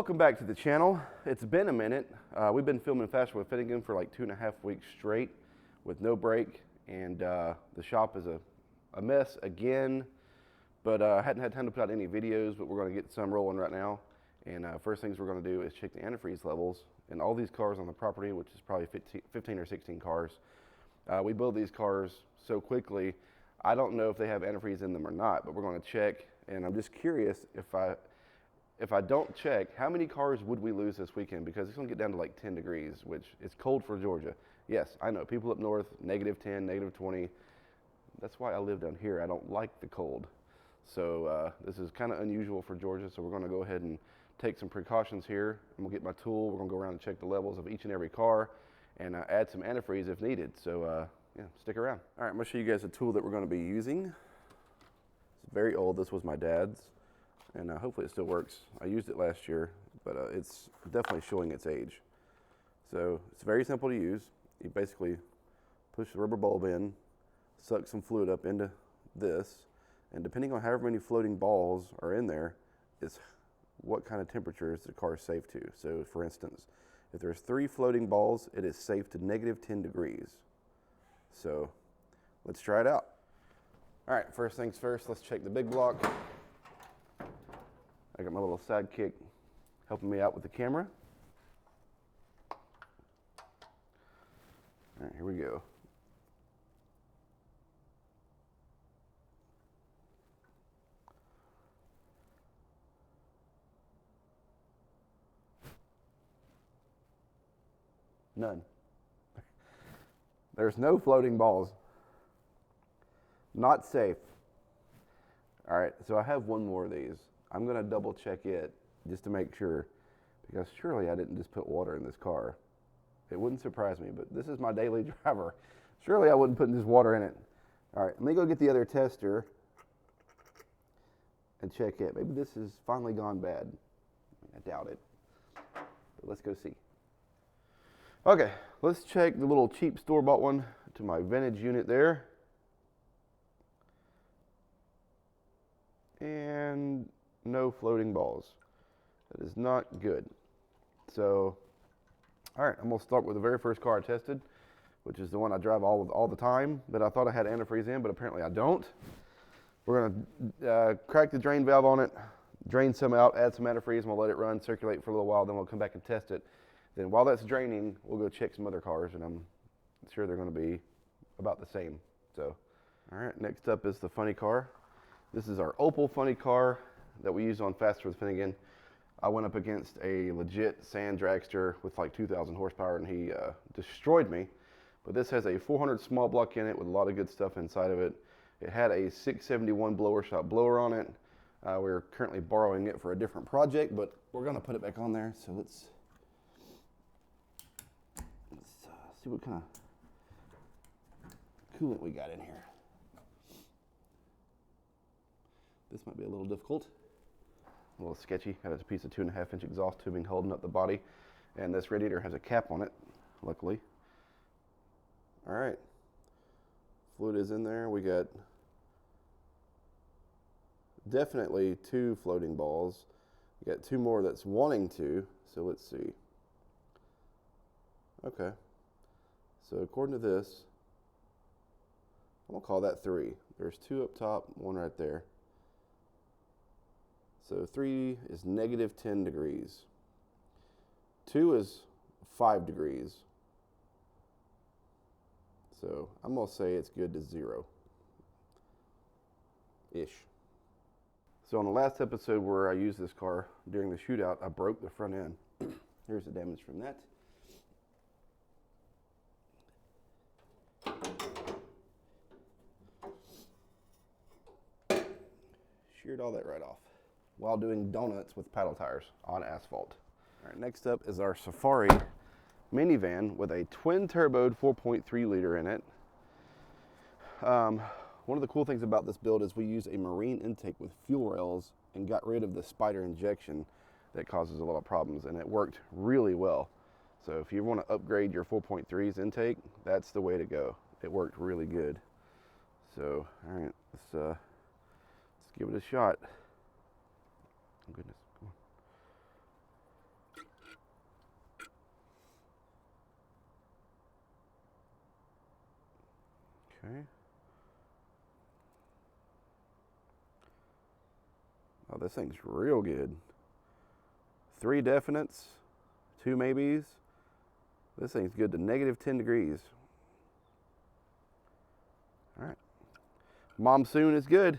Welcome back to the channel. It's been a minute. We've been filming Faster with Finnegan for like 2.5 weeks straight with no break, and the shop is a mess again, but I hadn't had time to put out any videos, but we're going to get some rolling right now. And first things we're going to do is check the antifreeze levels in all these cars on the property, which is probably 15 or 16 cars. We build these cars so quickly, I don't know if they have antifreeze in them or not, but we're going to check. And I'm just curious, if I don't check, how many cars would we lose this weekend? Because it's going to get down to like 10 degrees, which is cold for Georgia. Yes, I know, people up north, -10, -20. That's why I live down here. I don't like the cold. So this is kind of unusual for Georgia, so we're going to go ahead and take some precautions here. I'm going to get my tool. We're going to go around and check the levels of each and every car and add some antifreeze if needed. So yeah, stick around. All right, I'm going to show you guys the tool that we're going to be using. It's very old. This was my dad's. And hopefully it still works. I used it last year, but it's definitely showing its age. So it's very simple to use. You basically push the rubber bulb in, suck some fluid up into this, and depending on however many floating balls are in there, is what kind of temperature is the car safe to. So for instance, if there's 3 floating balls, it is safe to -10 degrees. So let's try it out. All right, first things first, let's check the big block. I got my little sidekick helping me out with the camera. All right, here we go. None. There's no floating balls. Not safe. All right, so I have one more of these. I'm going to double check it just to make sure, because surely I didn't just put water in this car. It wouldn't surprise me, but this is my daily driver. Surely I wouldn't put just water in it. All right, let me go get the other tester and check it. Maybe this has finally gone bad. I doubt it, but let's go see. Okay, let's check the little cheap store-bought one to my vintage unit there. And no floating balls. That is not good. So, all right, I'm gonna start with the very first car I tested, which is the one I drive all the time, that I thought I had antifreeze in, but apparently I don't. We're gonna crack the drain valve on it, drain some out, add some antifreeze, and we'll let it run, circulate for a little while, then we'll come back and test it. Then while that's draining, we'll go check some other cars, and I'm sure they're gonna be about the same. So, all right, next up is the funny car. This is our Opel funny car that we use on Faster with Finnegan. I went up against a legit sand dragster with like 2,000 horsepower, and he destroyed me. But this has a 400 small block in it with a lot of good stuff inside of it. It had a 671 blower shop blower on it. We're currently borrowing it for a different project, but we're gonna put it back on there. So let's see what kind of coolant we got in here. This might be a little difficult, a little sketchy. Got a piece of 2.5-inch exhaust tubing holding up the body, and this radiator has a cap on it, luckily. All right, fluid is in there. We got definitely 2 floating balls. We got 2 more that's wanting to, so let's see. Okay, so according to this, I'm gonna call that 3. There's 2 up top, 1 right there. So 3 is -10 degrees. 2 is 5 degrees. So I'm gonna say it's good to 0-ish. So on the last episode where I used this car during the shootout, I broke the front end. Here's the damage from that. Sheared all that right off while doing donuts with paddle tires on asphalt. All right, next up is our Safari minivan with a twin-turboed 4.3 liter in it. One of the cool things about this build is we use a marine intake with fuel rails and got rid of the spider injection that causes a lot of problems, and it worked really well. So if you want to upgrade your 4.3's intake, that's the way to go. It worked really good. So, all right, let's give it a shot. Oh goodness, come on. this thing's real good. 3 definites, 2 maybes. This thing's good to -10 degrees. All right. Monsoon is good.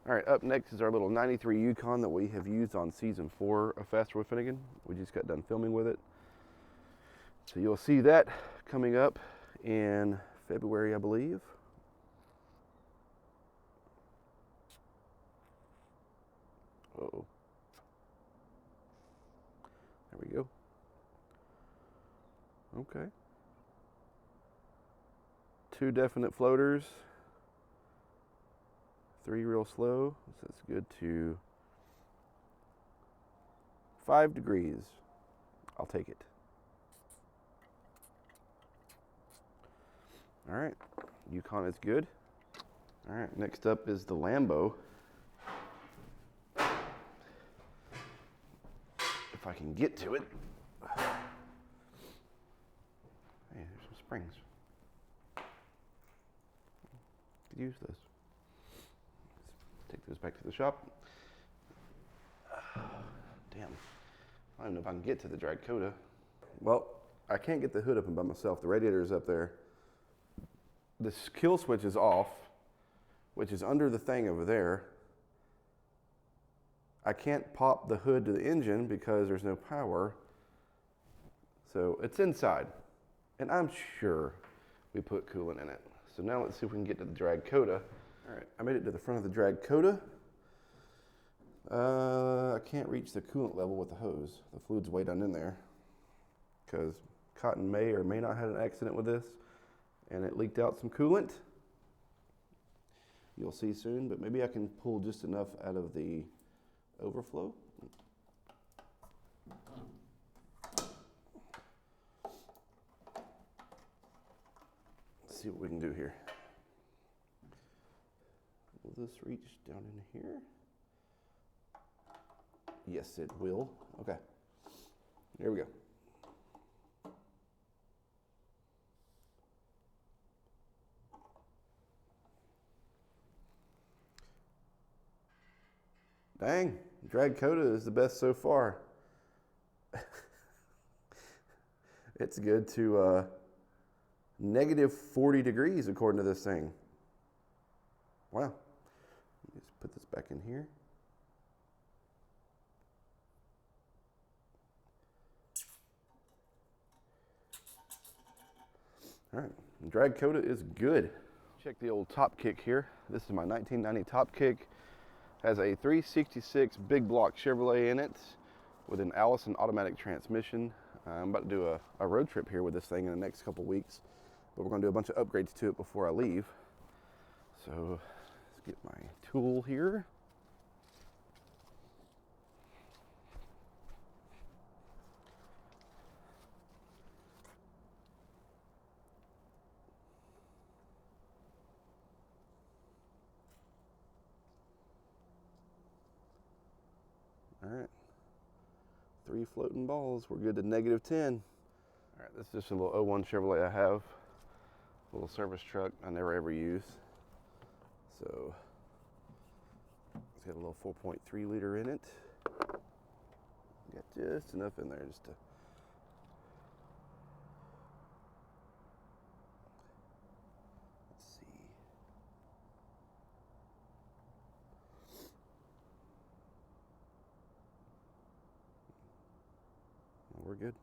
All right, up next is our little 93 Yukon that we have used on season 4 of Faster with Finnegan. We just got done filming with it. So you'll see that coming up in February, I believe. Uh-oh. There we go. Okay. 2 definite floaters. 3 real slow. So it's good to 5 degrees. I'll take it. All right, Yukon is good. All right, next up is the Lambo. If I can get to it. Hey, there's some springs. Could use this. Let's take those back to the shop. Damn, I don't even know if I can get to the drag coda. Well, I can't get the hood open by myself. The radiator is up there. The kill switch is off, which is under the thing over there. I can't pop the hood to the engine because there's no power. So it's inside. And I'm sure we put coolant in it. So now let's see if we can get to the drag coda. All right, I made it to the front of the drag coda. I can't reach the coolant level with the hose. The fluid's way down in there because Cotton may or may not have an accident with this and it leaked out some coolant. You'll see soon, but maybe I can pull just enough out of the overflow. Let's see what we can do here. Will this reach down in here? Yes, it will. Okay. There we go. Dang, drag coda is the best so far. It's good to -40 degrees according to this thing. Wow. Let's put this back in here. All right, drag coda is good. Check the old top kick here. This is my 1990 top kick. Has a 366 big block Chevrolet in it with an Allison automatic transmission. I'm about to do a road trip here with this thing in the next couple weeks, but we're gonna do a bunch of upgrades to it before I leave. So let's get my tool here. All right, 3 floating balls. We're good to -10. All right, this is just a little 01 Chevrolet I have. A little service truck I never ever use. So it's got a little 4.3 liter in it. Got just enough in there just to. Let's see. We're good.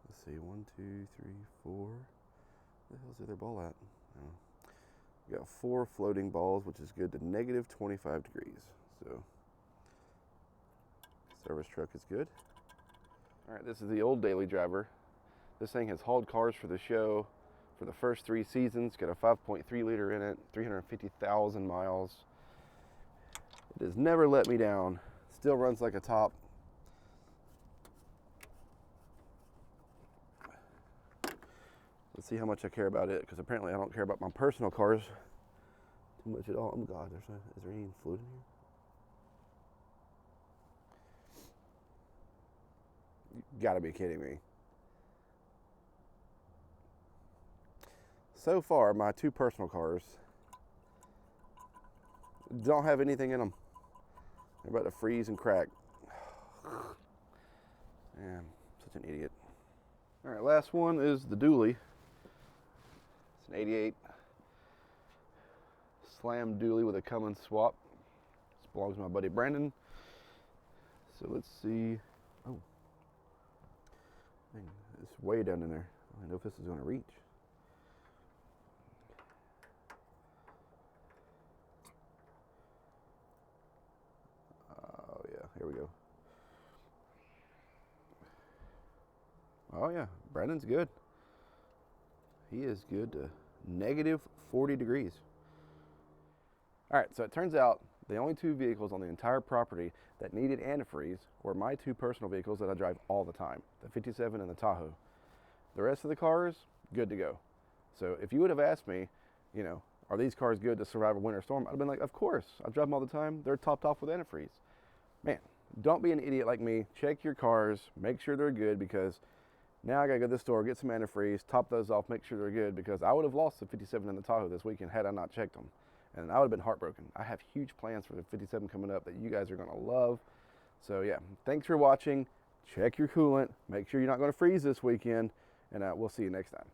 Let's see, 1, 2, 3, 4. Where the hell's the other ball at? Oh. We got 4 floating balls, which is good to -25 degrees. So, service truck is good. All right, this is the old daily driver. This thing has hauled cars for the show for the first 3 seasons. Got a 5.3 liter in it, 350,000 miles. It has never let me down. Still runs like a top. Let's see how much I care about it, because apparently I don't care about my personal cars too much at all. Oh God, is there any fluid in here? You gotta be kidding me. So far, my 2 personal cars don't have anything in them. They're about to freeze and crack. Man, such an idiot. All right, last one is the dually. It's an 88 Slam dually with a Cummins swap. This belongs to my buddy Brandon. So let's see. Oh, dang, it's way down in there. I don't know if this is going to reach. Oh yeah, here we go. Oh yeah, Brandon's good. He is good to negative 40 degrees. All right, so it turns out the only two vehicles on the entire property that needed antifreeze were my two personal vehicles that I drive all the time, the 57 and the Tahoe. The rest of the cars, good to go. So if you would have asked me, you know, are these cars good to survive a winter storm? I'd have been like, of course. I drive them all the time. They're topped off with antifreeze. Man, don't be an idiot like me. Check your cars, make sure they're good, because now I gotta go to the store, get some antifreeze, top those off, make sure they're good, because I would have lost the 57 and the Tahoe this weekend had I not checked them. And I would have been heartbroken. I have huge plans for the 57 coming up that you guys are gonna love. So yeah, thanks for watching. Check your coolant. Make sure you're not gonna freeze this weekend, and we'll see you next time.